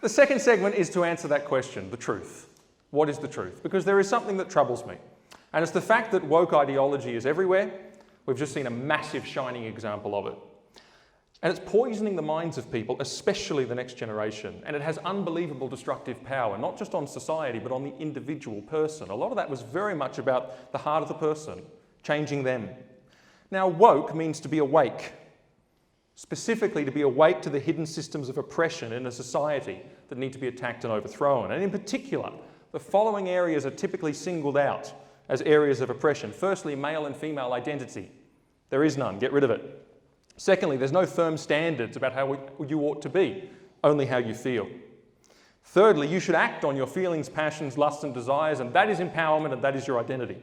The second segment is to answer that question, the truth. What is the truth? Because there is something that troubles me. And it's the fact that woke ideology is everywhere. We've just seen a massive shining example of it. And it's poisoning the minds of people, especially the next generation. And it has unbelievable destructive power, not just on society, but on the individual person. A lot of that was very much about the heart of the person, changing them. Now, woke means to be awake. Specifically, to be awake to the hidden systems of oppression in a society that need to be attacked and overthrown. And in particular, the following areas are typically singled out as areas of oppression. Firstly, male and female identity. There is none. Get rid of it. Secondly, there's no firm standards about how you ought to be, only how you feel. Thirdly, you should act on your feelings, passions, lusts and desires, and that is empowerment and that is your identity.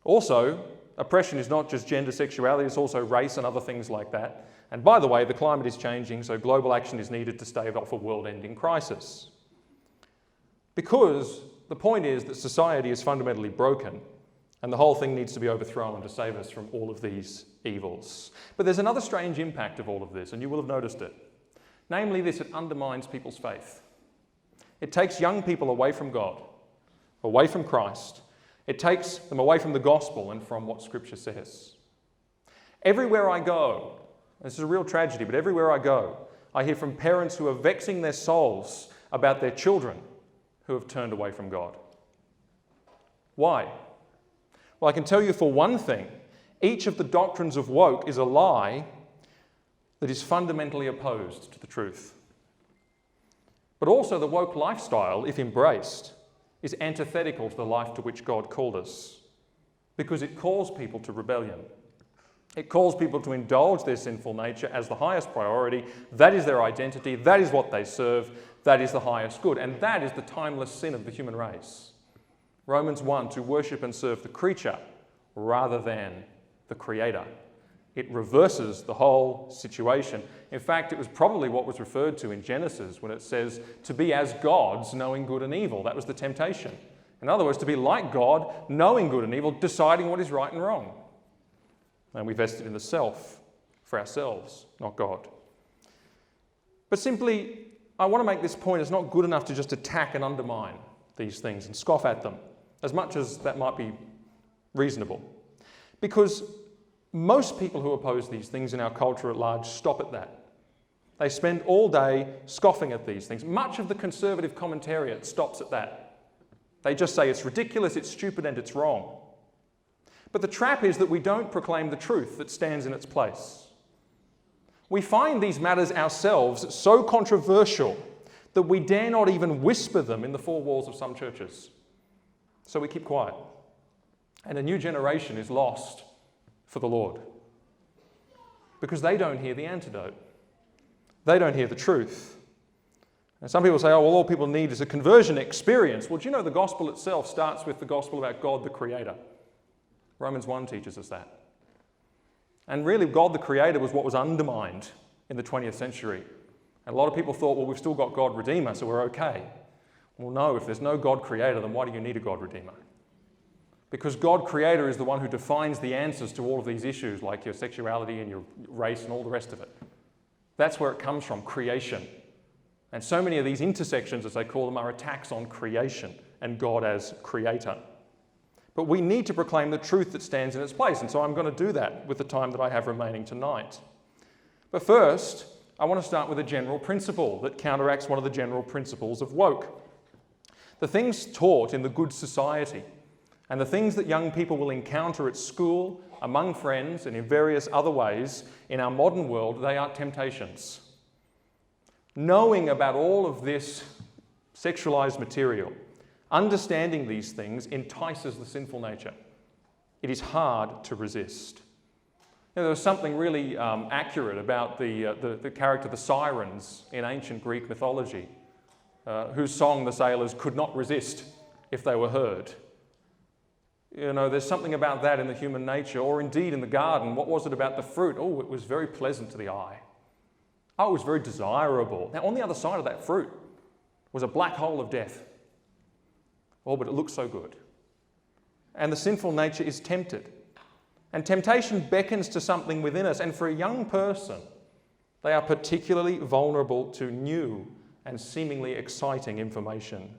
Also, oppression is not just gender, sexuality, it's also race and other things like that. And by the way, the climate is changing, so global action is needed to stave off a world-ending crisis. Because the point is that society is fundamentally broken and the whole thing needs to be overthrown to save us from all of these evils. But there's another strange impact of all of this, and you will have noticed it. Namely this, it undermines people's faith. It takes young people away from God, away from Christ. It takes them away from the gospel and from what Scripture says. Everywhere I go, this is a real tragedy, but everywhere I go, I hear from parents who are vexing their souls about their children who have turned away from God. Why? Well, I can tell you for one thing, each of the doctrines of woke is a lie that is fundamentally opposed to the truth. But also the woke lifestyle, if embraced, is antithetical to the life to which God called us, because it calls people to rebellion. It calls people to indulge their sinful nature as the highest priority. That is their identity. That is what they serve. That is the highest good. And that is the timeless sin of the human race. Romans 1, to worship and serve the creature rather than the Creator. It reverses the whole situation. In fact, it was probably what was referred to in Genesis when it says to be as gods, knowing good and evil. That was the temptation. In other words, to be like God, knowing good and evil, deciding what is right and wrong. And we vested in the self for ourselves, not God. But simply, I want to make this point, it's not good enough to just attack and undermine these things and scoff at them, as much as that might be reasonable. Because most people who oppose these things in our culture at large stop at that. They spend all day scoffing at these things. Much of the conservative commentariat stops at that. They just say it's ridiculous, it's stupid, and it's wrong. But the trap is that we don't proclaim the truth that stands in its place. We find these matters ourselves so controversial that we dare not even whisper them in the four walls of some churches. So we keep quiet. And a new generation is lost for the Lord. Because they don't hear the antidote. They don't hear the truth. And some people say, oh, well, all people need is a conversion experience. Well, do you know the gospel itself starts with the gospel about God the Creator? Romans 1 teaches us that. And really, God the Creator was what was undermined in the 20th century. And a lot of people thought, well, we've still got God Redeemer, so we're okay. Well, no, if there's no God Creator, then why do you need a God Redeemer? Because God Creator is the one who defines the answers to all of these issues, like your sexuality and your race and all the rest of it. That's where it comes from, creation. And so many of these intersections, as they call them, are attacks on creation and God as Creator. But we need to proclaim the truth that stands in its place, and so I'm going to do that with the time that I have remaining tonight. But first, I want to start with a general principle that counteracts one of the general principles of woke. The things taught in the good society and the things that young people will encounter at school, among friends, and in various other ways in our modern world, they are temptations. Knowing about all of this sexualized material, understanding these things entices the sinful nature. It is hard to resist. Now, there was something really accurate about the character, the sirens, in ancient Greek mythology, whose song the sailors could not resist if they were heard. You know, there's something about that in the human nature, or indeed in the garden. What was it about the fruit? Oh, it was very pleasant to the eye. Oh, it was very desirable. Now, on the other side of that fruit was a black hole of death. Oh, but it looked so good. And the sinful nature is tempted. And temptation beckons to something within us. And for a young person, they are particularly vulnerable to new and seemingly exciting information.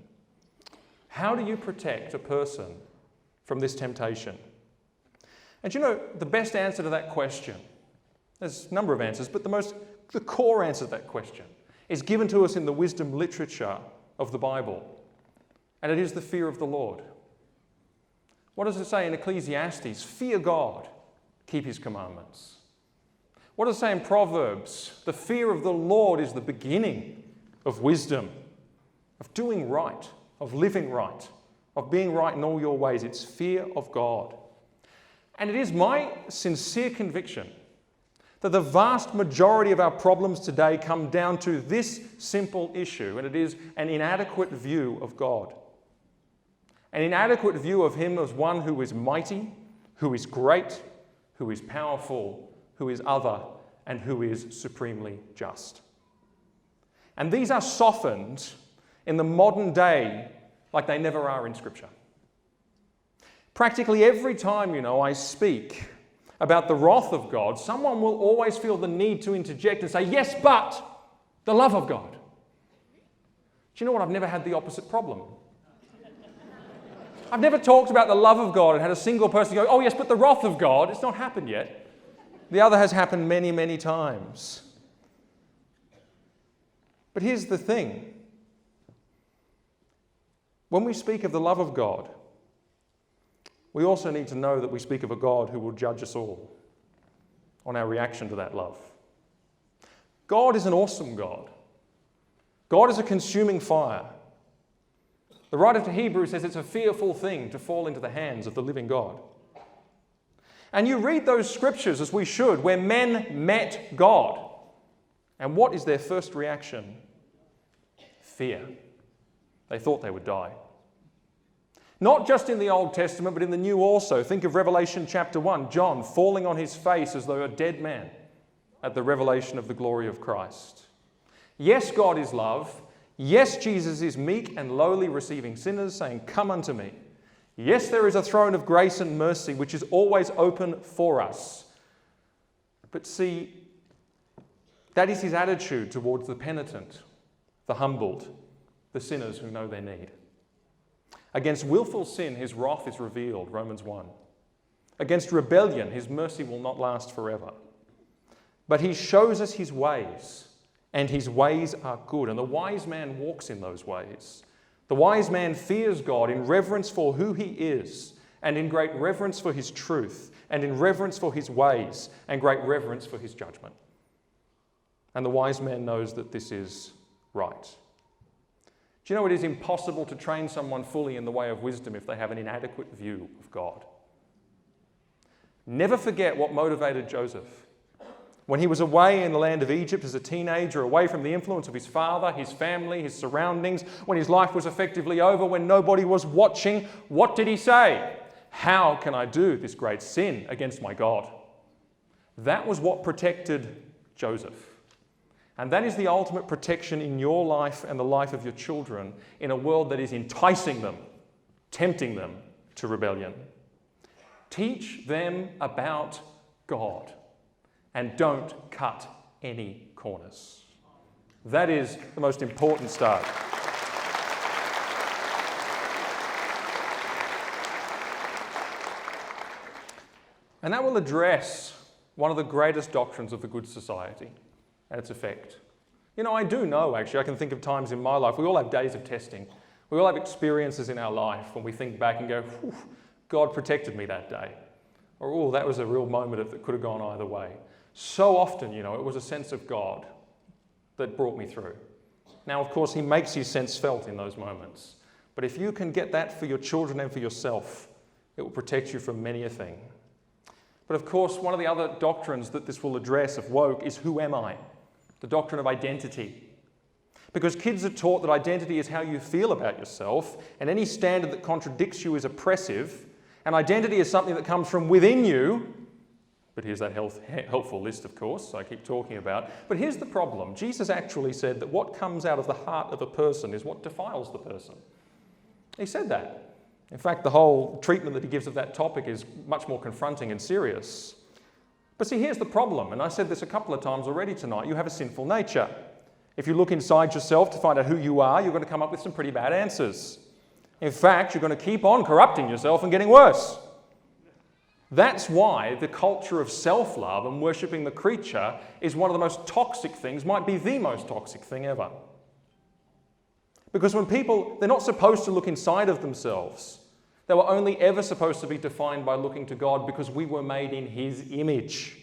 How do you protect a person from this temptation? And you know, the best answer to that question, there's a number of answers, but the core answer to that question is given to us in the wisdom literature of the Bible. And it is the fear of the Lord. What does it say in Ecclesiastes? Fear God, keep his commandments. What does it say in Proverbs? The fear of the Lord is the beginning of wisdom, of doing right, of living right, of being right in all your ways. It's fear of God. And it is my sincere conviction that the vast majority of our problems today come down to this simple issue, and it is an inadequate view of God. An inadequate view of him as one who is mighty, who is great, who is powerful, who is other, and who is supremely just. And these are softened in the modern day like they never are in Scripture. Practically every time, I speak about the wrath of God, someone will always feel the need to interject and say, yes, but the love of God. Do you know what? I've never had the opposite problem. I've never talked about the love of God and had a single person go, oh yes, but the wrath of God. It's not happened yet. The other has happened many, many times. But here's the thing. When we speak of the love of God, we also need to know that we speak of a God who will judge us all on our reaction to that love. God is an awesome God. God is a consuming fire. The writer to Hebrews says it's a fearful thing to fall into the hands of the living God. And you read those scriptures, as we should, where men met God. And what is their first reaction? Fear. They thought they would die. Not just in the Old Testament, but in the New also. Think of Revelation chapter 1, John falling on his face as though a dead man at the revelation of the glory of Christ. Yes, God is love. Yes, Jesus is meek and lowly, receiving sinners, saying, come unto me. Yes, there is a throne of grace and mercy, which is always open for us. But see, that is his attitude towards the penitent, the humbled, the sinners who know their need. Against willful sin, his wrath is revealed, Romans 1. Against rebellion, his mercy will not last forever. But he shows us his ways, and his ways are good. And the wise man walks in those ways. The wise man fears God in reverence for who he is, and in great reverence for his truth, and in reverence for his ways, and great reverence for his judgment. And the wise man knows that this is right. Do you know it is impossible to train someone fully in the way of wisdom if they have an inadequate view of God? Never forget what motivated Joseph. When he was away in the land of Egypt as a teenager, away from the influence of his father, his family, his surroundings, when his life was effectively over, when nobody was watching, what did he say? How can I do this great sin against my God? That was what protected Joseph. And that is the ultimate protection in your life and the life of your children in a world that is enticing them, tempting them to rebellion. Teach them about God and don't cut any corners. That is the most important start. And that will address one of the greatest doctrines of the good society and its effect. I do know, actually, I can think of times in my life, we all have days of testing. We all have experiences in our life when we think back and go, God protected me that day. Or, oh, that was a real moment that could have gone either way. So often, it was a sense of God that brought me through. Now, of course, he makes his sense felt in those moments. But if you can get that for your children and for yourself, it will protect you from many a thing. But of course, one of the other doctrines that this will address of woke is who am I? The doctrine of identity. Because kids are taught that identity is how you feel about yourself, and any standard that contradicts you is oppressive, and identity is something that comes from within you. But here's that helpful list, of course, I keep talking about. But here's the problem. Jesus actually said that what comes out of the heart of a person is what defiles the person. He said that. In fact, the whole treatment that he gives of that topic is much more confronting and serious. But see, here's the problem, and I said this a couple of times already tonight. You have a sinful nature. If you look inside yourself to find out who you are, you're going to come up with some pretty bad answers. In fact, you're going to keep on corrupting yourself and getting worse. That's why the culture of self-love and worshipping the creature is one of the most toxic things, might be the most toxic thing ever. Because when people, they're not supposed to look inside of themselves. They were only ever supposed to be defined by looking to God because we were made in His image.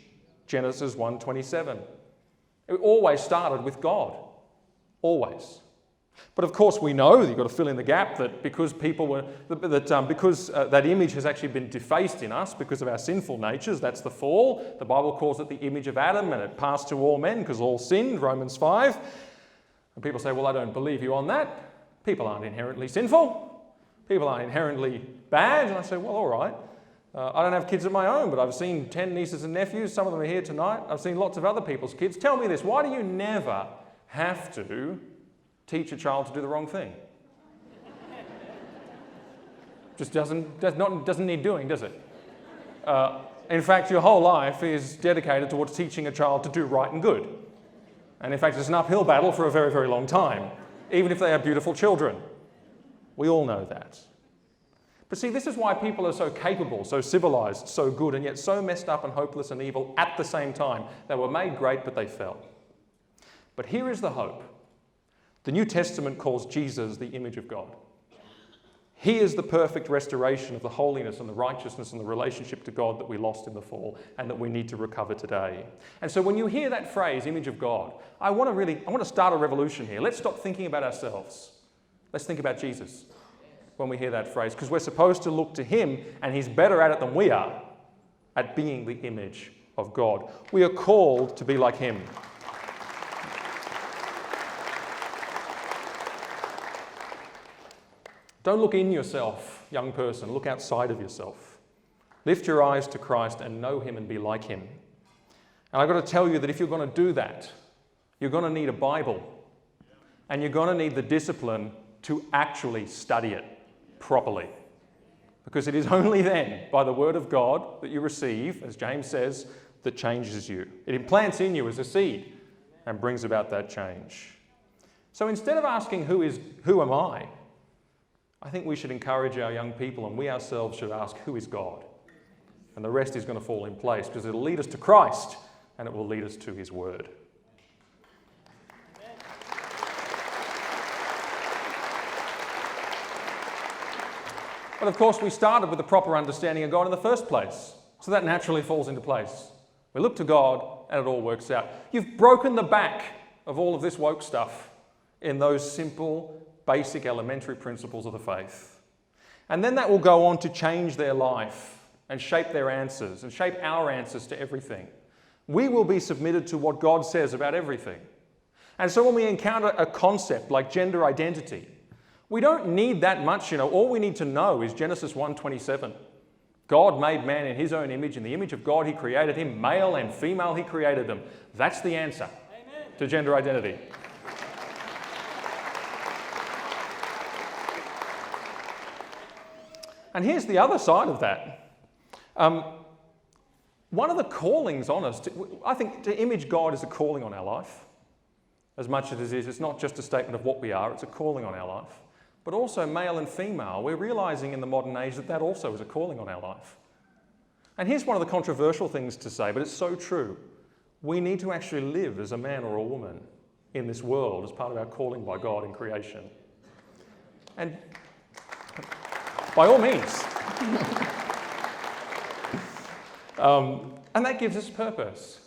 Genesis 1:27. It always started with God. Always. But of course we know that you've got to fill in the gap that because that image has actually been defaced in us because of our sinful natures, that's the fall. The Bible calls it the image of Adam, and it passed to all men because all sinned, Romans 5. And people say, well, I don't believe you on that. People aren't inherently sinful. People aren't inherently bad. And I say, well, all right. I don't have kids of my own, but I've seen 10 nieces and nephews. Some of them are here tonight. I've seen lots of other people's kids. Tell me this, why do you never have to teach a child to do the wrong thing? Just doesn't need doing, does it? In fact, your whole life is dedicated towards teaching a child to do right and good. And in fact, it's an uphill battle for a very, very long time, even if they are beautiful children. We all know that. But see, this is why people are so capable, so civilized, so good, and yet so messed up and hopeless and evil at the same time. They were made great, but they fell. But here is the hope. The New Testament calls Jesus the image of God. He is the perfect restoration of the holiness and the righteousness and the relationship to God that we lost in the fall and that we need to recover today. And so when you hear that phrase, image of God, I want to start a revolution here. Let's stop thinking about ourselves. Let's think about Jesus when we hear that phrase, because we're supposed to look to Him, and He's better at it than we are at being the image of God. We are called to be like Him. Don't look in yourself, young person. Look outside of yourself. Lift your eyes to Christ and know Him and be like Him. And I've got to tell you that if you're going to do that, you're going to need a Bible. And you're going to need the discipline to actually study it properly. Because it is only then, by the Word of God, that you receive, as James says, that changes you. It implants in you as a seed and brings about that change. So instead of asking, who am I think we should encourage our young people, and we ourselves should ask, who is God? And the rest is going to fall in place, because it'll lead us to Christ and it will lead us to His Word. But of course, we started with a proper understanding of God in the first place, so that naturally falls into place. We look to God and it all works out. You've broken the back of all of this woke stuff in those simple, basic elementary principles of the faith. And then that will go on to change their life and shape their answers and shape our answers to everything. We will be submitted to what God says about everything. And so when we encounter a concept like gender identity, we don't need that much, all we need to know is Genesis 1:27. God made man in His own image. In the image of God He created him, male and female He created them. That's the answer to gender identity. And here's the other side of that. One of the callings on us, I think to image God is a calling on our life. As much as it is, it's not just a statement of what we are, it's a calling on our life. But also male and female, we're realising in the modern age that also is a calling on our life. And here's one of the controversial things to say, but it's so true. We need to actually live as a man or a woman in this world as part of our calling by God in creation. And by all means. And that gives us purpose.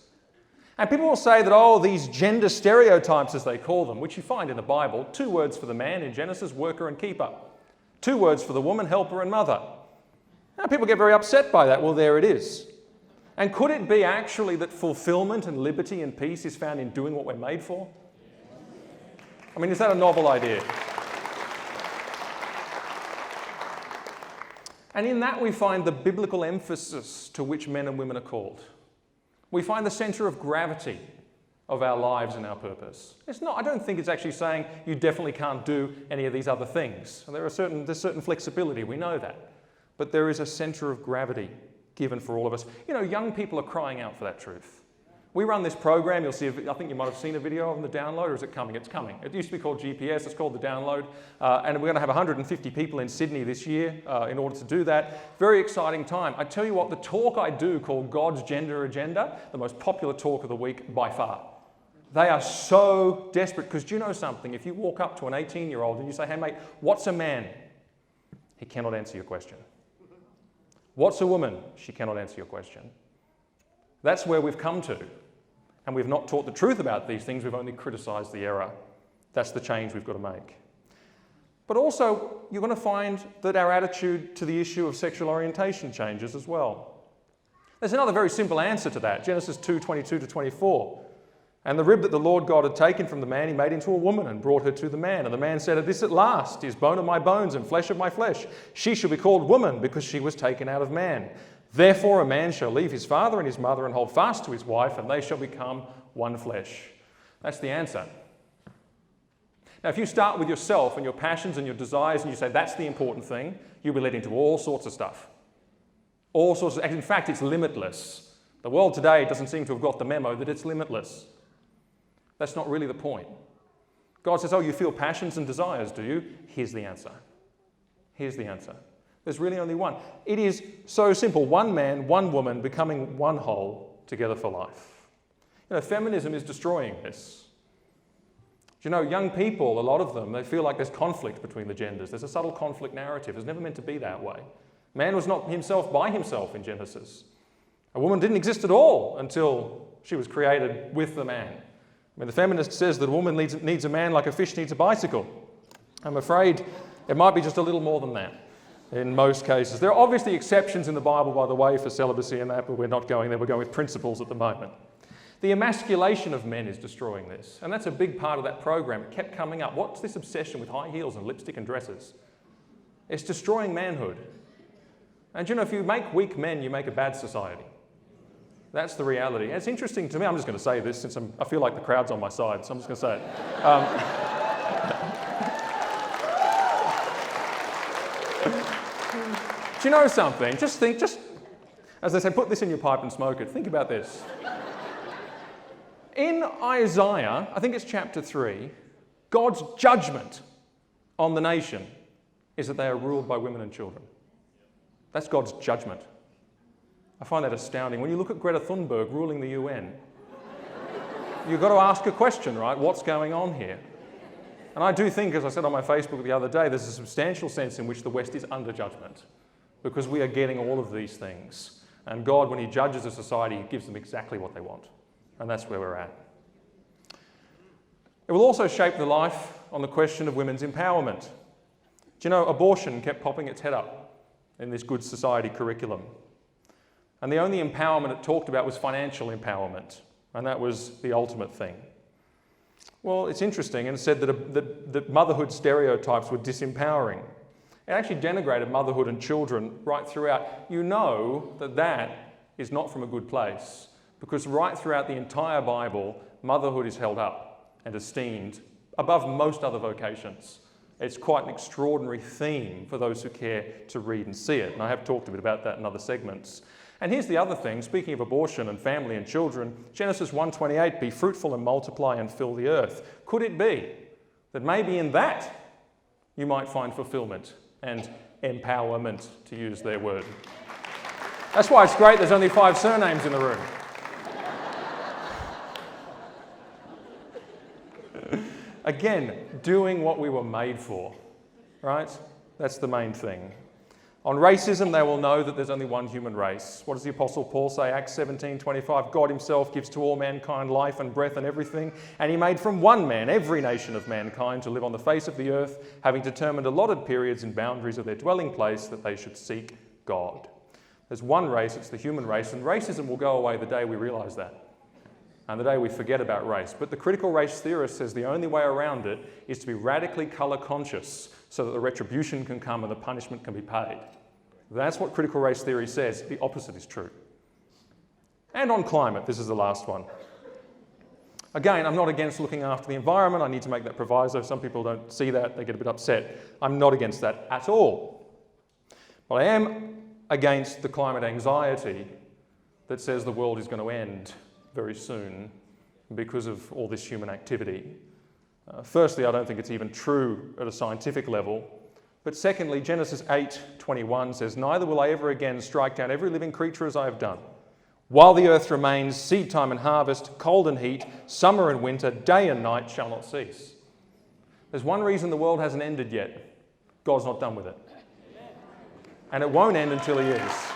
And people will say that, these gender stereotypes, as they call them, which you find in the Bible, 2 words for the man in Genesis, worker and keeper. 2 words for the woman, helper and mother. Now, people get very upset by that. Well, there it is. And could it be actually that fulfillment and liberty and peace is found in doing what we're made for? I mean, is that a novel idea? And in that we find the biblical emphasis to which men and women are called. We find the centre of gravity of our lives and our purpose. I don't think it's actually saying you definitely can't do any of these other things. There's certain flexibility, we know that. But there is a centre of gravity given for all of us. Young people are crying out for that truth. We run this program. You'll see, I think you might have seen a video on the download, or is it coming? It's coming. It used to be called GPS. It's called the download. And we're going to have 150 people in Sydney this year in order to do that. Very exciting time. I tell you what, the talk I do called God's Gender Agenda, the most popular talk of the week by far. They are so desperate, because do you know something? If you walk up to an 18-year-old and you say, hey mate, what's a man? He cannot answer your question. What's a woman? She cannot answer your question. That's where we've come to. And we've not taught the truth about these things, we've only criticised the error. That's the change we've got to make. But also, you're going to find that our attitude to the issue of sexual orientation changes as well. There's another very simple answer to that, Genesis 2:22-24. And the rib that the Lord God had taken from the man, he made into a woman and brought her to the man. And the man said, this at last is bone of my bones and flesh of my flesh. She shall be called woman, because she was taken out of man. Therefore a man shall leave his father and his mother and hold fast to his wife, and they shall become one flesh. That's the answer. Now, if you start with yourself and your passions and your desires and you say that's the important thing, you'll be led into all sorts of stuff. All sorts of, in fact, it's limitless. The world today doesn't seem to have got the memo that it's limitless. That's not really the point. God says, oh, you feel passions and desires, do you? Here's the answer. Here's the answer. There's really only one. It is so simple. One man, one woman, becoming one whole together for life. You know, feminism is destroying this. You know, young people, a lot of them, they feel like there's conflict between the genders. There's a subtle conflict narrative. It's never meant to be that way. Man was not himself by himself in Genesis. A woman didn't exist at all until she was created with the man. I mean, the feminist says that a woman needs a man like a fish needs a bicycle. I'm afraid it might be just a little more than that in most cases. There are obviously exceptions in the Bible, by the way, for celibacy and that, but we're not going there. We're going with principles at the moment. The emasculation of men is destroying this, and that's a big part of that program. It kept coming up. What's this obsession with high heels and lipstick and dresses? It's destroying manhood. And you know, if you make weak men, you make a bad society. That's the reality. And it's interesting to me, I'm just going to say this since I feel like the crowd's on my side, so I'm just going to say it. Do you know something? Just as they say, put this in your pipe and smoke it. Think about this. In Isaiah, I think it's chapter 3, God's judgment on the nation is that they are ruled by women and children. That's God's judgment. I find that astounding. When you look at Greta Thunberg ruling the UN, you've got to ask a question, right? What's going on here? And I do think, as I said on my Facebook the other day, there's a substantial sense in which the West is under judgment because we are getting all of these things. And God, when he judges a society, he gives them exactly what they want. And that's where we're at. It will also shape the life on the question of women's empowerment. Do you know, abortion kept popping its head up in this Good Society curriculum. And the only empowerment it talked about was financial empowerment. And that was the ultimate thing. Well, it's interesting, and it said that motherhood stereotypes were disempowering. It actually denigrated motherhood and children right throughout. You know that that is not from a good place, because right throughout the entire Bible, motherhood is held up and esteemed above most other vocations. It's quite an extraordinary theme for those who care to read and see it, and I have talked a bit about that in other segments. And here's the other thing, speaking of abortion and family and children, Genesis 1:28, be fruitful and multiply and fill the earth. Could it be that maybe in that you might find fulfillment and empowerment, to use their word? That's why it's great there's only 5 surnames in the room. Again, doing what we were made for, right? That's the main thing. On racism, they will know that there's only one human race. What does the Apostle Paul say? Acts 17:25, God himself gives to all mankind life and breath and everything, and he made from one man every nation of mankind to live on the face of the earth, having determined allotted periods and boundaries of their dwelling place that they should seek God. There's one race, it's the human race, and racism will go away the day we realise that, and the day we forget about race. But the critical race theorist says the only way around it is to be radically colour conscious so that the retribution can come and the punishment can be paid. That's what critical race theory says. The opposite is true. And on climate, this is the last one. Again, I'm not against looking after the environment. I need to make that proviso. Some people don't see that. They get a bit upset. I'm not against that at all. But I am against the climate anxiety that says the world is going to end very soon because of all this human activity. Firstly, I don't think it's even true at a scientific level. But secondly, Genesis 8:21 says, "Neither will I ever again strike down every living creature as I have done. While the earth remains, seed time and harvest, cold and heat, summer and winter, day and night shall not cease." There's one reason the world hasn't ended yet. God's not done with it. And it won't end until He is.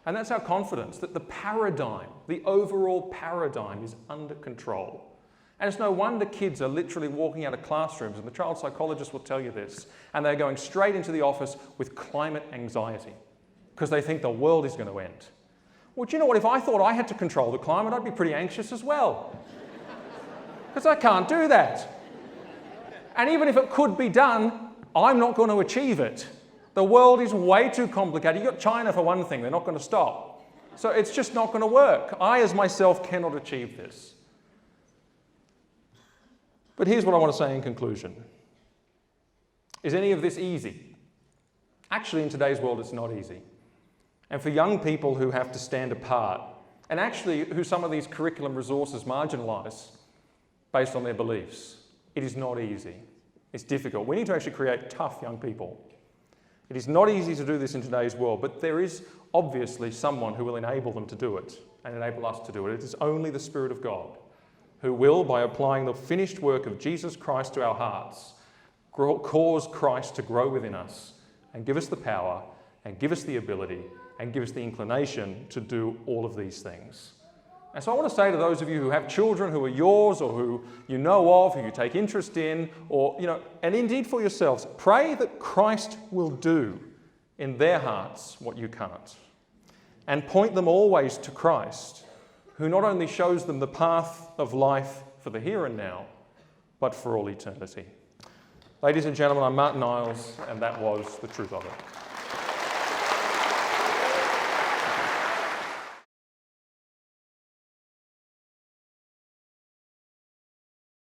And that's our confidence that the paradigm, the overall paradigm, is under control. And it's no wonder kids are literally walking out of classrooms, and the child psychologist will tell you this, and they're going straight into the office with climate anxiety because they think the world is going to end. Well, do you know what? If I thought I had to control the climate, I'd be pretty anxious as well. Because I can't do that. And even if it could be done, I'm not going to achieve it. The world is way too complicated. You've got China for one thing, they're not going to stop. So it's just not going to work. I as myself cannot achieve this. But here's what I want to say in conclusion. Is any of this easy? Actually, in today's world, it's not easy. And for young people who have to stand apart, and actually who some of these curriculum resources marginalise based on their beliefs, it is not easy. It's difficult. We need to actually create tough young people. It is not easy to do this in today's world, but there is obviously someone who will enable them to do it and enable us to do it. It is only the Spirit of God who will, by applying the finished work of Jesus Christ to our hearts, cause Christ to grow within us and give us the power and give us the ability and give us the inclination to do all of these things. And so I want to say to those of you who have children who are yours or who you know of, who you take interest in, or, and indeed for yourselves, pray that Christ will do in their hearts what you can't. And point them always to Christ, who not only shows them the path of life for the here and now, but for all eternity. Ladies and gentlemen, I'm Martin Niles, and that was The Truth of It.